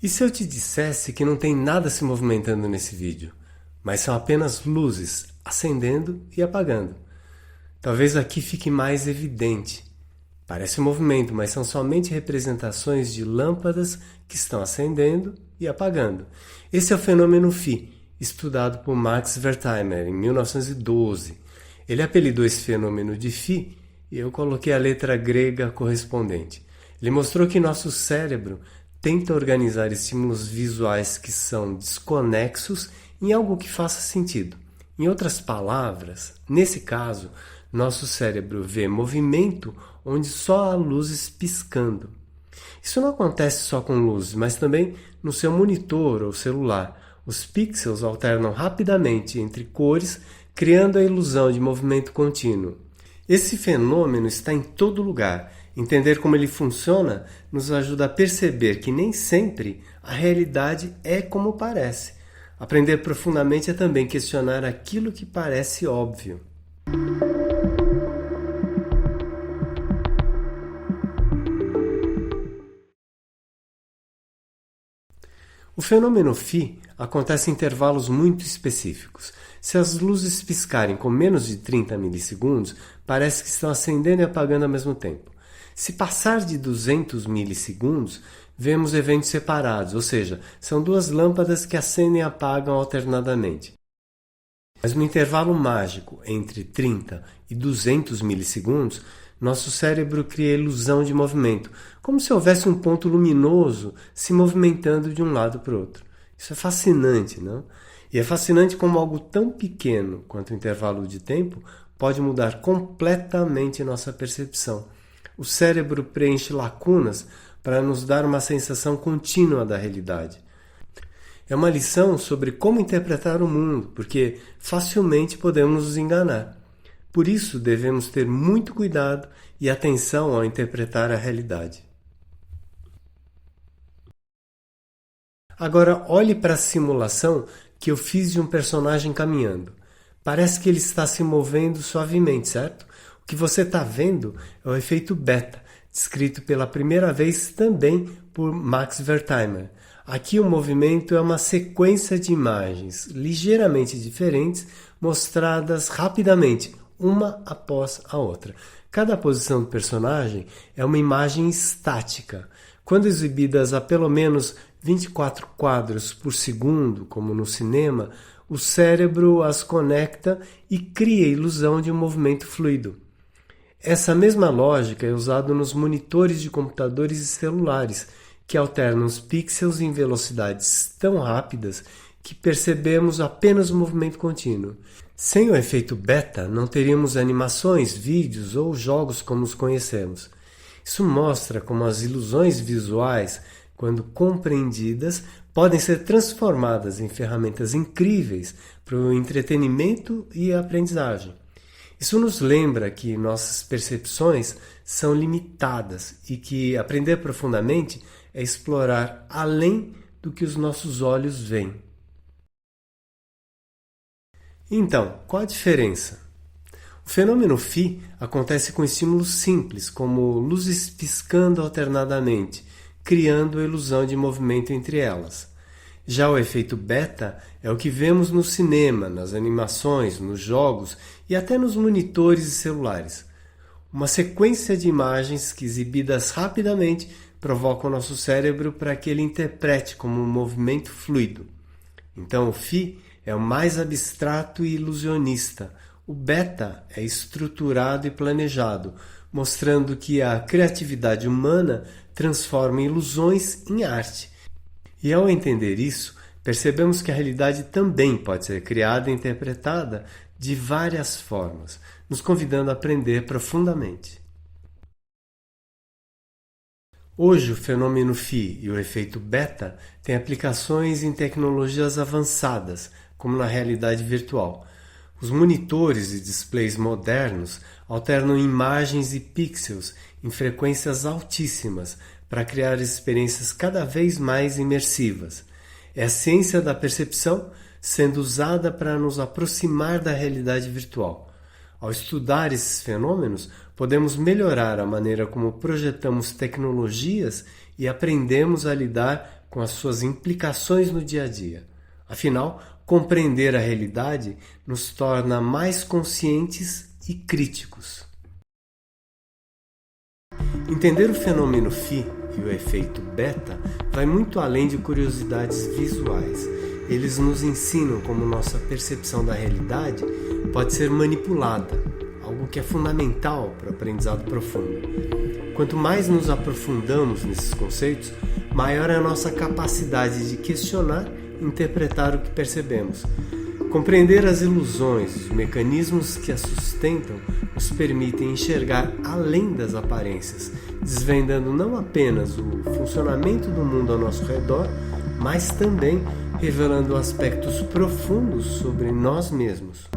E se eu te dissesse que não tem nada se movimentando nesse vídeo, mas são apenas luzes acendendo e apagando? Talvez aqui fique mais evidente. Parece um movimento, mas são somente representações de lâmpadas que estão acendendo e apagando. Esse é o fenômeno Phi, estudado por Max Wertheimer em 1912. Ele apelidou esse fenômeno de Phi e eu coloquei a letra grega correspondente. Ele mostrou que nosso cérebro tenta organizar estímulos visuais que são desconexos em algo que faça sentido. Em outras palavras, nesse caso, nosso cérebro vê movimento onde só há luzes piscando. Isso não acontece só com luzes, mas também no seu monitor ou celular. Os pixels alternam rapidamente entre cores, criando a ilusão de movimento contínuo. Esse fenômeno está em todo lugar. Entender como ele funciona nos ajuda a perceber que nem sempre a realidade é como parece. Aprender profundamente é também questionar aquilo que parece óbvio. O fenômeno Phi acontece em intervalos muito específicos. Se as luzes piscarem com menos de 30 milissegundos, parece que estão acendendo e apagando ao mesmo tempo. Se passar de 200 milissegundos, vemos eventos separados, ou seja, são duas lâmpadas que acendem e apagam alternadamente. Mas no intervalo mágico entre 30 e 200 milissegundos, nosso cérebro cria a ilusão de movimento, como se houvesse um ponto luminoso se movimentando de um lado para o outro. Isso é fascinante, não? E é fascinante como algo tão pequeno quanto o intervalo de tempo pode mudar completamente nossa percepção. O cérebro preenche lacunas para nos dar uma sensação contínua da realidade. É uma lição sobre como interpretar o mundo, porque facilmente podemos nos enganar. Por isso, devemos ter muito cuidado e atenção ao interpretar a realidade. Agora, olhe para a simulação que eu fiz de um personagem caminhando. Parece que ele está se movendo suavemente, certo? O que você está vendo é o efeito beta, descrito pela primeira vez também por Max Wertheimer. Aqui o movimento é uma sequência de imagens ligeiramente diferentes, mostradas rapidamente, uma após a outra. Cada posição do personagem é uma imagem estática. Quando exibidas a pelo menos 24 quadros por segundo, como no cinema, o cérebro as conecta e cria a ilusão de um movimento fluido. Essa mesma lógica é usada nos monitores de computadores e celulares, que alternam os pixels em velocidades tão rápidas que percebemos apenas o movimento contínuo. Sem o efeito beta, não teríamos animações, vídeos ou jogos como os conhecemos. Isso mostra como as ilusões visuais, quando compreendidas, podem ser transformadas em ferramentas incríveis para o entretenimento e a aprendizagem. Isso nos lembra que nossas percepções são limitadas e que aprender profundamente é explorar além do que os nossos olhos veem. Então, qual a diferença? O fenômeno Phi acontece com estímulos simples, como luzes piscando alternadamente, criando a ilusão de movimento entre elas. Já o efeito beta é o que vemos no cinema, nas animações, nos jogos e até nos monitores e celulares. Uma sequência de imagens que, exibidas rapidamente, provocam o nosso cérebro para que ele interprete como um movimento fluido. Então o Phi é o mais abstrato e ilusionista. O beta é estruturado e planejado, mostrando que a criatividade humana transforma ilusões em arte. E ao entender isso, percebemos que a realidade também pode ser criada e interpretada de várias formas, nos convidando a aprender profundamente. Hoje, o fenômeno Phi e o efeito beta têm aplicações em tecnologias avançadas, como na realidade virtual. Os monitores e displays modernos alternam imagens e pixels em frequências altíssimas para criar experiências cada vez mais imersivas. É a ciência da percepção sendo usada para nos aproximar da realidade virtual. Ao estudar esses fenômenos, podemos melhorar a maneira como projetamos tecnologias e aprendemos a lidar com as suas implicações no dia a dia. Afinal, compreender a realidade nos torna mais conscientes e críticos. Entender o fenômeno φ e o efeito beta vai muito além de curiosidades visuais. Eles nos ensinam como nossa percepção da realidade pode ser manipulada, algo que é fundamental para o aprendizado profundo. Quanto mais nos aprofundamos nesses conceitos, maior é a nossa capacidade de questionar e interpretar o que percebemos. Compreender as ilusões, os mecanismos que as sustentam, nos permitem enxergar além das aparências, desvendando não apenas o funcionamento do mundo ao nosso redor, mas também revelando aspectos profundos sobre nós mesmos.